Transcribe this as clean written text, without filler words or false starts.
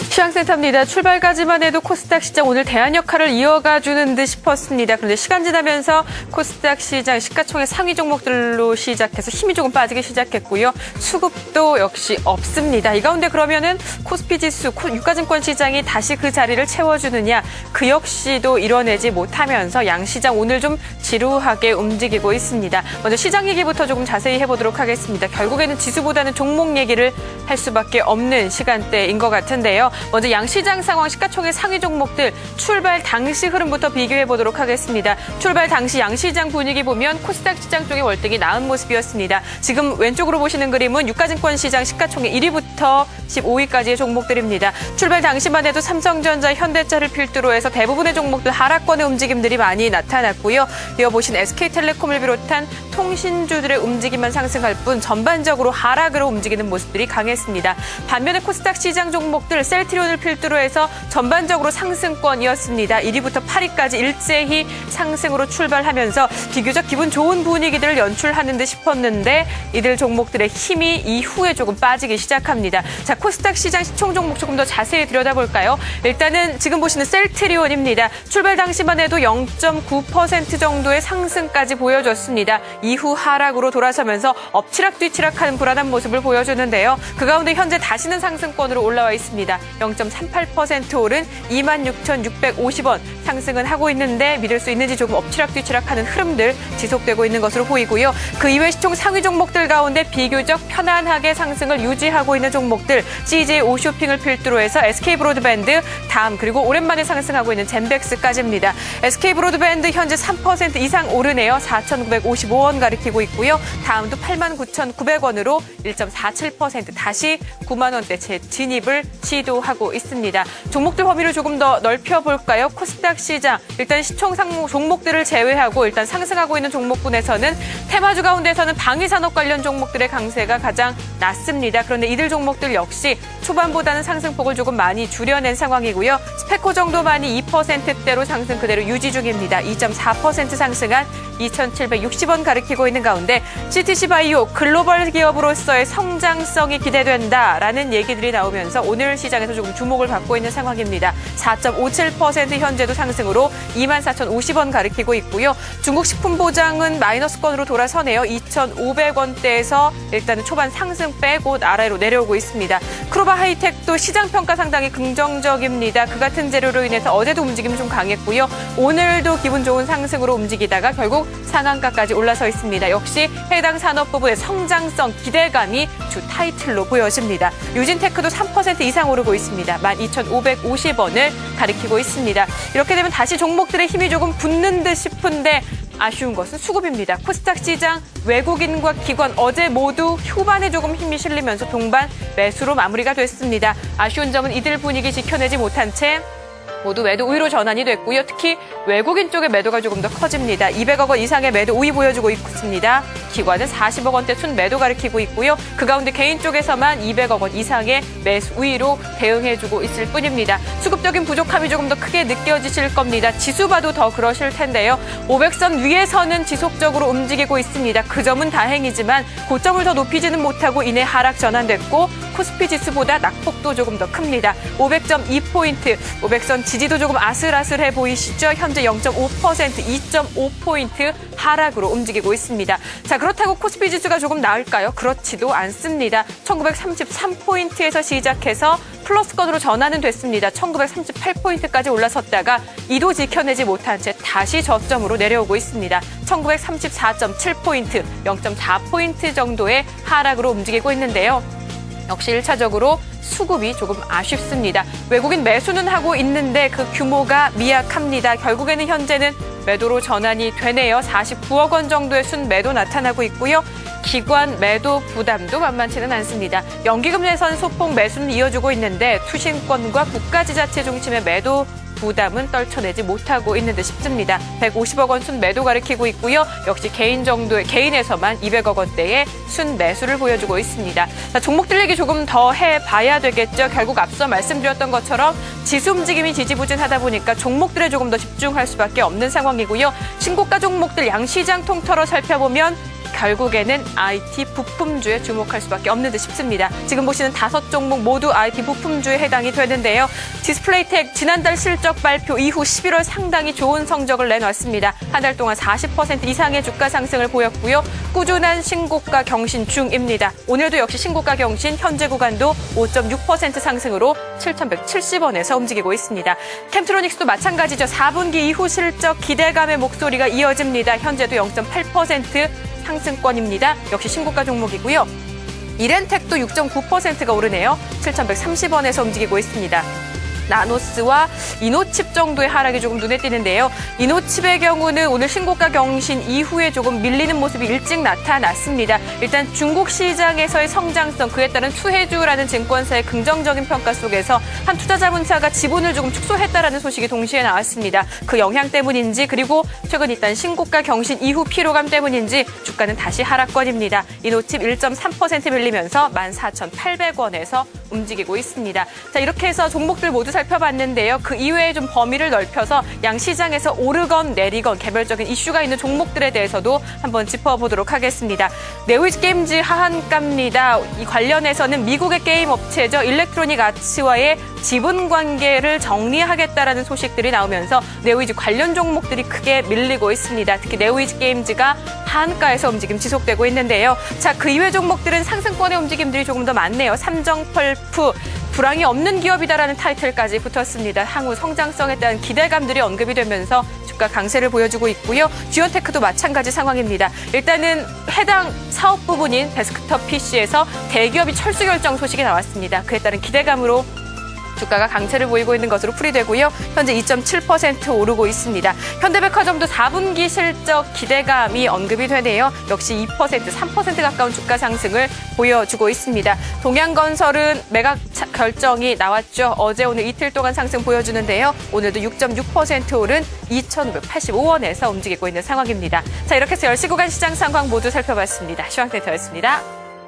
시황센터입니다. 출발까지만 해도 코스닥 시장 오늘 대안 역할을 이어가주는 듯 싶었습니다. 그런데 시간 지나면서 코스닥 시장 시가총액 상위 종목들로 시작해서 힘이 조금 빠지기 시작했고요. 수급도 역시 없습니다. 이 가운데 그러면은 코스피 지수, 유가증권 시장이 다시 그 자리를 채워주느냐, 그 역시도 이뤄내지 못하면서 양시장 오늘 좀 지루하게 움직이고 있습니다. 먼저 시장 얘기부터 조금 자세히 해보도록 하겠습니다. 결국에는 지수보다는 종목 얘기를 할 수밖에 없는 시간대인 것 같은데요. 먼저 양시장 상황, 시가총액 상위 종목들 출발 당시 흐름부터 비교해 보도록 하겠습니다. 출발 당시 양시장 분위기 보면 코스닥 시장 쪽의 월등히 나은 모습이었습니다. 지금 왼쪽으로 보시는 그림은 유가증권 시장 시가총액 1위부터 15위까지의 종목들입니다. 출발 당시만 해도 삼성전자, 현대차를 필두로 해서 대부분의 종목들 하락권의 움직임들이 많이 나타났고요. 이어보신 SK텔레콤을 비롯한 통신주들의 움직임만 상승할 뿐 전반적으로 하락으로 움직이는 모습들이 강했습니다. 반면에 코스닥 시장 종목들 셀트리온을 필두로 해서 전반적으로 상승권이었습니다. 1위부터 8위까지 일제히 상승으로 출발하면서 비교적 기분 좋은 분위기들을 연출하는 듯 싶었는데 이들 종목들의 힘이 이후에 조금 빠지기 시작합니다. 자, 코스닥 시장 시총 종목 조금 더 자세히 들여다볼까요? 일단은 지금 보시는 셀트리온입니다. 출발 당시만 해도 0.9% 정도의 상승까지 보여줬습니다. 이후 하락으로 돌아서면서 엎치락 뒤치락하는 불안한 모습을 보여주는데요. 그 가운데 현재 다시는 상승권으로 올라와 있습니다. 0.38% 오른 26,650원 상승은 하고 있는데 믿을 수 있는지 조금 엎치락 뒤치락하는 흐름들 지속되고 있는 것으로 보이고요. 그 이외 시총 상위 종목들 가운데 비교적 편안하게 상승을 유지하고 있는 종목들 CJ 오쇼핑을 필두로 해서 SK브로드밴드, 다음 그리고 오랜만에 상승하고 있는 젠백스까지입니다. SK브로드밴드 현재 3% 이상 오르네요. 4,955원 가리키고 있고요. 다음도 89,900원으로 1.47% 다시 9만 원대 재진입을 시도하고 있습니다. 종목들 범위를 조금 더 넓혀볼까요? 코스닥 시장 일단 시총 상목 종목들을 제외하고 일단 상승하고 있는 종목군에서는 테마주 가운데서는 방위산업 관련 종목들의 강세가 가장 낮습니다. 그런데 이들 종목들 역시 초반보다는 상승폭을 조금 많이 줄여낸 상황이고요. 스페코 정도만이 2%대로 상승 그대로 유지 중입니다. 2.4% 상승한 2,760원 가리키고 있는 가운데 CTC바이오 글로벌 기업으로서의 성장성이 기대된다라는 얘기들이 나오면서 오늘 시장에서 조금 주목을 받고 있는 상황입니다. 4.57% 현재도 상승으로 24,050원 가리키고 있고요. 중국 식품보장은 마이너스권으로 돌아서네요. 2,500원대에서 일단은 초반 상승 빼고 아래로 내려오고 있습니다. 크로바 하이텍도 시장평가 상당히 긍정적입니다. 그 같은 재료로 인해서 어제도 움직임이 좀 강했고요. 오늘도 기분 좋은 상승으로 움직이다가 결국 상한가까지 올라서 있습니다. 역시 해당 산업 부분의 성장성 기대감이 주 타이틀로 보여집니다. 유진테크도 3% 이상 오르고 있습니다. 12,550원을 가리키고 있습니다. 이렇게 되면 다시 종목들의 힘이 조금 붙는 듯 싶은데 아쉬운 것은 수급입니다. 코스닥 시장 외국인과 기관 어제 모두 후반에 조금 힘이 실리면서 동반 매수로 마무리가 됐습니다. 아쉬운 점은 이들 분위기 지켜내지 못한 채 모두 매도 우위로 전환이 됐고요. 특히 외국인 쪽의 매도가 조금 더 커집니다. 200억 원 이상의 매도 우위 보여주고 있습니다. 기관은 40억 원대 순 매도 가리키고 있고요. 그 가운데 개인 쪽에서만 200억 원 이상의 매수 우위로 대응해주고 있을 뿐입니다. 수급적인 부족함이 조금 더 크게 느껴지실 겁니다. 지수 봐도 더 그러실 텐데요. 500선 위에서는 지속적으로 움직이고 있습니다. 그 점은 다행이지만 고점을 더 높이지는 못하고 이내 하락 전환됐고 코스피 지수보다 낙폭도 조금 더 큽니다. 500.2포인트, 500선 지지도 조금 아슬아슬해 보이시죠? 현재 0.5%, 2.5포인트 하락으로 움직이고 있습니다. 자, 그렇다고 코스피 지수가 조금 나을까요? 그렇지도 않습니다. 1933포인트에서 시작해서 플러스권으로 전환은 됐습니다. 1938포인트까지 올라섰다가 이도 지켜내지 못한 채 다시 저점으로 내려오고 있습니다. 1934.7포인트, 0.4포인트 정도의 하락으로 움직이고 있는데요. 역시 1차적으로 수급이 조금 아쉽습니다. 외국인 매수는 하고 있는데 그 규모가 미약합니다. 결국에는 현재는 매도로 전환이 되네요. 49억 원 정도의 순매도 나타나고 있고요. 기관 매도 부담도 만만치는 않습니다. 연기금 내선 소폭 매수는 이어주고 있는데 투신권과 국가지자체 중심의 매도 부담은 떨쳐내지 못하고 있는 듯 싶습니다. 150억 원 순매도 가리키고 있고요. 역시 개인에서만 200억 원대의 순매수를 보여주고 있습니다. 자, 종목들 얘기 조금 더 해봐야 되겠죠. 결국 앞서 말씀드렸던 것처럼 지수 움직임이 지지부진하다 보니까 종목들에 조금 더 집중할 수밖에 없는 상황이고요. 신고가 종목들 양시장 통틀어 살펴보면 결국에는 IT 부품주에 주목할 수밖에 없는 듯 싶습니다. 지금 보시는 5종목 모두 IT 부품주에 해당이 되는데요. 디스플레이텍 지난달 실적 발표 이후 11월 상당히 좋은 성적을 내놨습니다. 한 달 동안 40% 이상의 주가 상승을 보였고요. 꾸준한 신고가 경신 중입니다. 오늘도 역시 신고가 경신, 현재 구간도 5.6% 상승으로 7,170원에서 움직이고 있습니다. 캠트로닉스도 마찬가지죠. 4분기 이후 실적 기대감의 목소리가 이어집니다. 현재도 0.8% 상승권입니다. 역시 신고가 종목이고요. 이렌텍도 6.9%가 오르네요. 7,130원에서 움직이고 있습니다. 나노스와 이노칩 정도의 하락이 조금 눈에 띄는데요. 이노칩의 경우는 오늘 신고가 경신 이후에 조금 밀리는 모습이 일찍 나타났습니다. 일단 중국 시장에서의 성장성, 그에 따른 투해주라는 증권사의 긍정적인 평가 속에서 한 투자자문사가 지분을 조금 축소했다라는 소식이 동시에 나왔습니다. 그 영향 때문인지 그리고 최근 일단 신고가 경신 이후 피로감 때문인지 주가는 다시 하락권입니다. 이노칩 1.3% 밀리면서 14,800원에서 움직이고 있습니다. 자, 이렇게 해서 종목들 모두 살펴봤는데요. 그 이외에 좀 범위를 넓혀서 양 시장에서 오르건 내리건 개별적인 이슈가 있는 종목들에 대해서도 한번 짚어보도록 하겠습니다. 네오이즈 게임즈 하한가입니다. 이 관련해서는 미국의 게임 업체죠. 일렉트로닉 아츠와의 지분 관계를 정리하겠다라는 소식들이 나오면서 네오이즈 관련 종목들이 크게 밀리고 있습니다. 특히 네오이즈 게임즈가 하한가에서 움직임 지속되고 있는데요. 자, 그 이외 종목들은 상승권의 움직임들이 조금 더 많네요. 삼성펄프, 불황이 없는 기업이다라는 타이틀까지 붙었습니다. 향후 성장성에 대한 기대감들이 언급이 되면서 주가 강세를 보여주고 있고요. 지온테크도 마찬가지 상황입니다. 일단은 해당 사업 부분인 데스크톱 PC에서 대기업이 철수 결정 소식이 나왔습니다. 그에 따른 기대감으로 주가가 강세를 보이고 있는 것으로 풀이되고요. 현재 2.7% 오르고 있습니다. 현대백화점도 4분기 실적 기대감이 언급이 되네요. 역시 2%, 3% 가까운 주가 상승을 보여주고 있습니다. 동양건설은 매각 결정이 나왔죠. 어제 오늘 이틀 동안 상승 보여주는데요. 오늘도 6.6% 오른 2,585원에서 움직이고 있는 상황입니다. 자, 이렇게 해서 10시 구간 시장 상황 모두 살펴봤습니다. 시황센터였습니다.